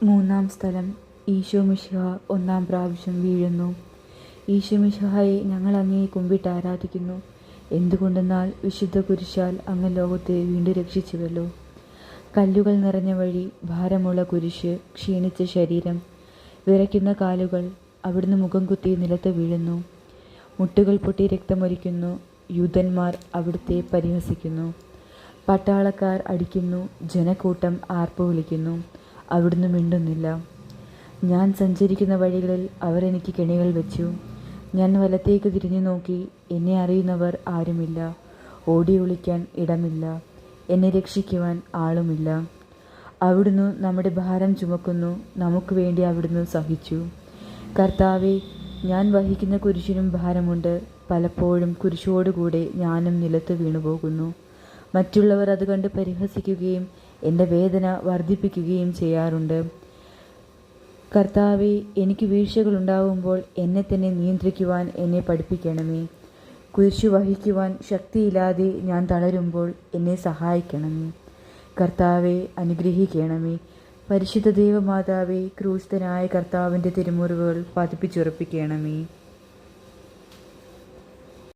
മൂന്നാം സ്ഥലം. ഈശോ മിശിഹ ഒന്നാം പ്രാവശ്യം വീഴുന്നു. ഈശോ മിശിഹായെ ഞങ്ങൾ അങ്ങയെ കുമ്പിട്ട് ആരാധിക്കുന്നു. എന്തുകൊണ്ടെന്നാൽ വിശുദ്ധ കുരിശാൽ അങ്ങ് ലോകത്തെ വീണ്ടും രക്ഷിച്ചുവല്ലോ. കല്ലുകൾ നിറഞ്ഞ വഴി, ഭാരമുള്ള കുരിശ്, ക്ഷീണിച്ച ശരീരം, വിറയ്ക്കുന്ന കാലുകൾ. അവിടുന്ന് മുഖം കുത്തി നിലത്ത് വീഴുന്നു. മുട്ടുകൾ പൊട്ടി രക്തമൊലിക്കുന്നു. യൂതന്മാർ അവിടുത്തെ പരിഹസിക്കുന്നു. പട്ടാളക്കാർ അടിക്കുന്നു. ജനക്കൂട്ടം ആർപ്പ് വിളിക്കുന്നു. അവിടുന്ന് മിണ്ടുന്നില്ല. ഞാൻ സഞ്ചരിക്കുന്ന വഴികളിൽ അവർ എനിക്ക് കെണികൾ വെച്ചു. ഞാൻ വലത്തേക്ക് തിരിഞ്ഞു നോക്കി. എന്നെ അറിയുന്നവർ ആരുമില്ല. ഓടി ഒളിക്കാൻ ഇടമില്ല. എന്നെ രക്ഷിക്കുവാൻ ആളുമില്ല. അവിടുന്ന് നമ്മുടെ ഭാരം ചുമക്കുന്നു. നമുക്ക് വേണ്ടി അവിടുന്ന് സഹിച്ചു. കർത്താവെ, ഞാൻ വഹിക്കുന്ന കുരിശിനും ഭാരമുണ്ട്. പലപ്പോഴും കുരിശോടുകൂടെ ഞാനും നിലത്ത് വീണുപോകുന്നു. മറ്റുള്ളവർ അത് കണ്ട് പരിഹസിക്കുകയും എൻ്റെ വേദന വർദ്ധിപ്പിക്കുകയും ചെയ്യാറുണ്ട്. കർത്താവെ, എനിക്ക് വീഴ്ചകളുണ്ടാവുമ്പോൾ എന്നെ തന്നെ നിയന്ത്രിക്കുവാൻ എന്നെ പഠിപ്പിക്കണമേ. കുരിശു വഹിക്കുവാൻ ശക്തിയില്ലാതെ ഞാൻ തളരുമ്പോൾ എന്നെ സഹായിക്കണമേ. കർത്താവെ, അനുഗ്രഹിക്കണമേ. പരിശുദ്ധ ദൈവമാതാവേ, ക്രൂശിതനായ കർത്താവിൻ്റെ തിരുമുറിവുകൾ പതിപ്പിച്ചുറപ്പിക്കണമേ.